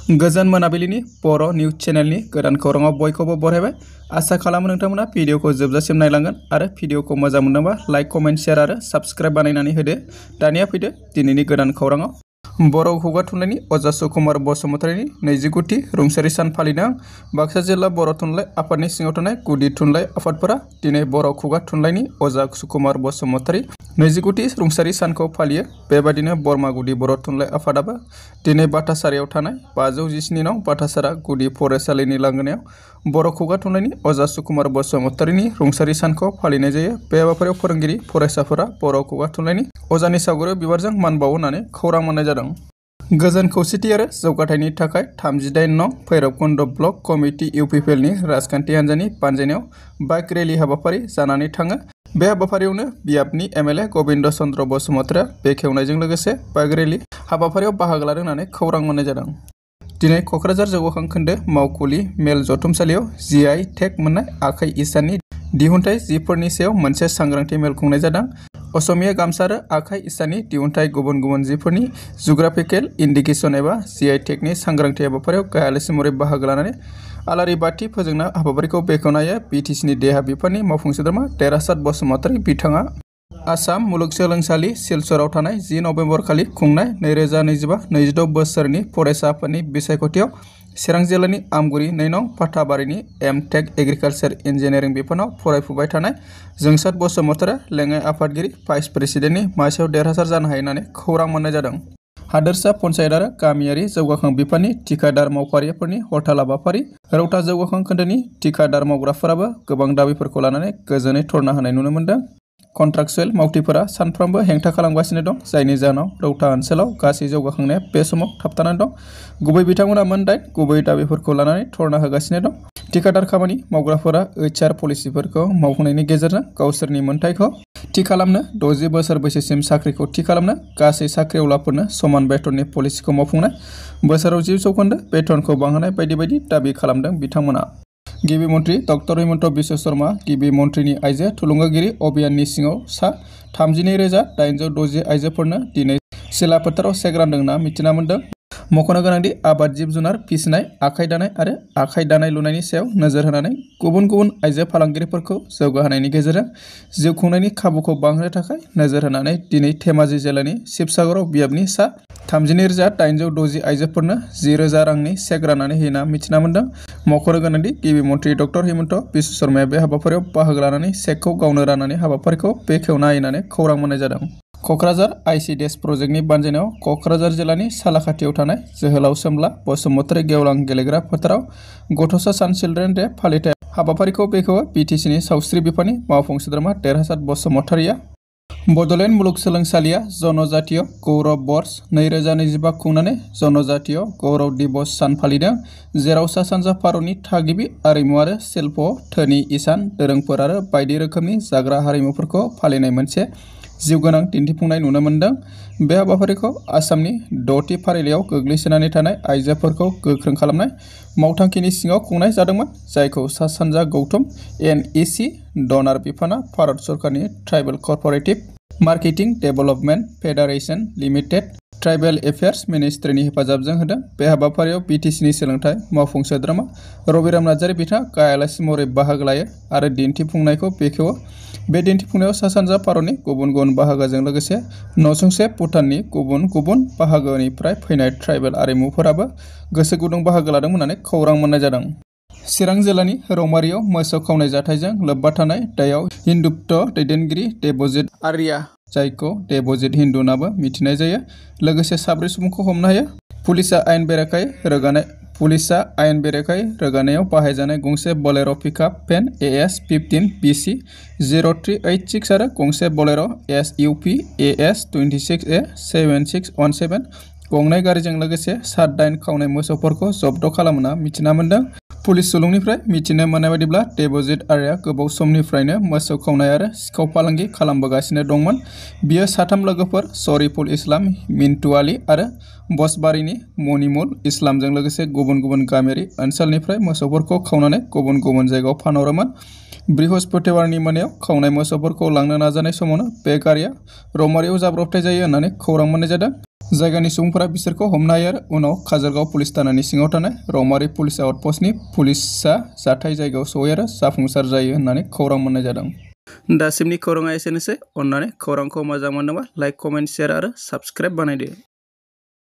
गोजोन मोनाबिलिनि बर' निउज चेनेलनि गोदान खौराङाव बयखौबो बरायबाय। आसा खालामो नोंथांमोना भिडिअखौ जोबजासिम नायलांगोन आरो भिडिअखौ मोजां मोनदोंबा लाइक, कमेन्ट, शेयार आरो साबस्क्राइब बानायनानै होदो। दानिया फैदो दिनैनि गोदान खौराङाव। बर' खुगा थुनलाइनि अजा सुकुमार बसुमतारीनि 29थि रुंसारि सान फालिदों। बाक्सा जिल्ला बर' थुनलाइ आफादनि सिङाव थानाय गुदि थुनलाइ आफादफोरा दिनै बर' खुगा थुनलाइनि अजा सुकुमार बसुमतारी 29थि रुंसारि सानखौ फालियो। बेबादिनो बरमागुदि बर' थुनलाइ आफादाबो दिनै बाथासारियाव थानाय 517 नं बाथासारा गुदि फरायसालिनि लांगोनायाव बर' खुगा थुनलाइनि अजा सुकुमार बसुमतारीनि रुंसारि सानखौ फालिनाय जायो। बे हाबाफारियाव फोरोंगिरि फरायसाफोरा बर' खुगा थुनलाइनि अजानि सावगारि बिबारजों मान बावो होननानै खौरां मोननाय जादों। गोजोन खौसेथि आरो जौगाथायनि थाखाय 38 नं भैरबकुन्द ब्लक कमिटि इउपिपिएलनि राजखान्थि हान्जानि बानजायनायाव बाइक रेलि हाबाफारि जानानै थाङो। बे हाबाफारियावनो बियाबनि एमएलए गबिन्द चन्द्र बसुमतारीया बेखेवनायजों लोगोसे बाइक रेलि हाबाफारियाव बाहागो लादों होननानै खौरां मोननाय जादों। दिनै क'क्राझार जौगाखां खोन्दो मावखुलि मेल जथुमसालियाव GI टेग मोननाय आखाइ इसाननि दिहुनथाइ जिफोरनि सायाव मोनसे सांग्रांथि मेल खुंनाय जादों। असमिया गामसा आरो आखाइ इसाननि दिहुनथाइ गुबुन गुबुन जिफोरनि जुग्राफिकेल इन्डिकेसन एबा GI टेगनि सांग्रांथि हाबाफारियाव गाहाय आलासि महरै बाहागो लानानै आलारि बाथि फोजोंना हाबाफारिखौ बेखेवनाया BTCनि देहा बिफाननि मावफुं सोद्रोमा देरहासात बसुमतारी बिथाङा आसाम मुलुगसोलोंसालि सिलचराव थानाय 10 नभेम्बर खालि खुंनाय 2025-26 बोसोरनि फरायसा आफादनि बिसायख'थियाव चिरां जिल्लानि आमगुरि 2 नं फाथाबारिनि एम.टेक एग्रिकालचार इन्जिनियारिं बिफानाव फरायफुबाय थानाय जोंसार बसुमतारीया लेङाइ आफादगिरि भाइस प्रेसिडेन्टनि मासियाव देरहासार जानो हायो होननानै खौरां मोननाय जादों। हादोरसा पन्चायत आरो गामियारि जौगाखां बिफाननि थिकादार मावफारियाफोरनि हरताल हाबाफारि रौता जौगाखां खोन्दोनि थिकादार मावग्राफोराबो गोबां दाबिफोरखौ लानानै गोजोनै धरना होनाय नुनो मोन्दों। कन्ट्राक्चुएल मावथिफोरा सानफ्रोमबो हेंथा खालामगासिनो दं, जायनि जाहोनाव रौता ओनसोलाव गासै जौगाखांनाया बे समाव थाबथानानै दं। गुबै बिथांमोना मोन 8 गुबै दाबिफोरखौ लानानै धरना होगासिनो दं। थिकादार खामानि मावग्राफोरा HR पलिसिफोरखौ मावफुंनायनि गेजेरजों गावसोरनि मोनथायखौ थि खालामनो, 60 बोसोर बैसोसिम साख्रिखौ थि खालामनो, गासै साख्रिआवलाफोरनो समान बेथननि पलिसिखौ मावफुंनाय, बोसोराव 10% बेथनखौ बांहोनाय बायदि बायदि दाबि खालामदों बिथांमोना। गिबि मन्थ्रि डक्टर हिमन्त बिश्व शर्मा गिबि मन्थ्रिनि आइजो थुलुंगागिरि अभियाननि सिङाव सा 32,860 आइजोफोरनो दिनै सिला फोथाराव चेक रानदों होनना मिथिना मोन्दों। मख'नो गोनांदि आबाद जिब जुनार फिसिनाय, आखाइ दानाय आरो आखाइ दानाय लुनायनि सायाव नोजोर होनानै गुबुन गुबुन आइजो फालांगिरिफोरखौ जौगाहोनायनि गेजेरजों जिउ खुंनायनि खाबुखौ बांहोनो थाखाय नोजोर होनानै दिनै धेमाजि जिल्लानि शिबसागराव बियाबनि सा 32,860 आइजोफोरनो 10,000 रांनि चेक राननानै होयो होनना मिथिना मोन्दों। मख'नो गोनांदि गिबि मन्थ्रि डक्टर हिमन्त बिश्व शर्माया बे हाबाफारियाव बाहागो लानानै चेकखौ गावनो राननानै हाबाफारिखौ बेखेवना होयो होननानै खौरां मोननाय जादों। क'क्राझार ICDS प्रजेक्टनि बानजायनायाव क'क्राझार जिल्लानि सालाखाथियाव थानाय जोहोलाव सोमब्ला बसुमतारी गेवलां गेलेग्रा फोथाराव गथ'सा सान चिल्ड्रेन डे फालिथाय हाबाफारिखौ बेखेवो BTCनि सावस्रि बिफाननि मावफुं सोद्रोमा देरहासात बसुमतारीया। बड'लेण्ड मुलुगसोलोंसालिया जनजातीय गौरव वर्ष 2025 खुंनानै जनजातीय गौरव दिवस सान फालिदों, जेराव सा सानजा भारतनि थागिबि आरिमु आरो शिल्प, धोनि इसान दोरोंफोर आरो बायदि रोखोमनि जाग्रा हारिमुफोरखौ फालिनाय मोनसे जिउगोनां दिन्थिफुंनाय नुनो मोन्दों। बे हाबाफारिखौ आसामनि 6थि फारिलाइयाव गोग्लैसोनानै थानाय आइजोफोरखौ गोख्रों खालामनाय मावथांखिनि सिङाव खुंनाय जादोंमोन, जायखौ सा सानजा गौतम NEC डनार बिफानआ भारत सरकारनि tribal cooperative marketing development federation limited, tribal affairs मिनिस्ट्रिनि हेफाजाबजों होदों। बे हाबाफारियाव BTCनि सोलोंथाइ मावफुं सोद्रोमा रबिराम नार्जारी बिथाङा गाहाय आलासि महरै बाहागो लायो आरो दिन्थिफुंनायखौ बेखेवो। बे दिन्थिफुंनायाव सा सानजा भारतनि गुबुन गुबुन बाहागोजों लोगोसे नसुंसे भुटाननि गुबुन गुबुन बाहागोनिफ्राय फैनाय ट्राइबेल आरिमुफोराबो गोसो गुदुं बाहागो लादोंमोन होननानै खौरां मोननाय जादों। चिरां जिल्लानि रौमारियाव मोसौ खावनाय जाथायजों लोब्बा थानाय दायाव हिन्दुत्व दैदेनगिरि देबजित आर्या, जायखौ देबजित हिन्दु होननाबो मिथिनाय जायो, लोगोसे 4 सुबुंखौ हमनो हायो। पुलिसआ आयेन बेरेखायै रोगानायाव बाहायजानाय गंसे बोलेर' पिकआप भेन AS 15 BC 0386 आरो गंसे बोलेर' SUV AS 26A 7617 गंनै गारिजों लोगोसे 7 खावनाय मोसौफोरखौ जब्द खालामना मिथिना मोन्दों। पुलिस सुलुंनिफ्राय मिथिनो मोननाय बायदिब्ला देबजित आर्या गोबाव समनिफ्रायनो मोसौ खावनाय आरो सिखाव फालांगि खालामबोगासिनो दंमोन। बियो 3 लोगोफोर शरीफुल इस्लाम, मिन्टु आली आरो बसबारिनि मनिमुल इस्लामजों लोगोसे गुबुन गुबुन गामियारि ओनसोलनिफ्राय मोसौफोरखौ खावनानै गुबुन गुबुन जायगायाव फानहरोमोन। बृहस्पतिबारनि मोनायाव खावनाय मोसौफोरखौ लांनो नाजानाय समावनो बे गारिया रौमारियाव जाब्रबथाय जायो होननानै खौरां मोननाय जादों। जायगानि सुबुंफोरा बिसोरखौ हमनो हायो आरो उनाव काजलगांव पुलिस थानानि सिङाव थानाय रौमारि पुलिस आउटपस्टनि पुलिसआ जाथाय जायगायाव सहैयो आरो जाफुंसार जायो होननानै खौरां मोननाय जादों। दासिमनि खौराङा एसेनोसै। अन्नानै खौरांखौ मोजां मोनोबा लाइक, कमेन्ट, शेयार आरो साबस्क्राइब बानायदो।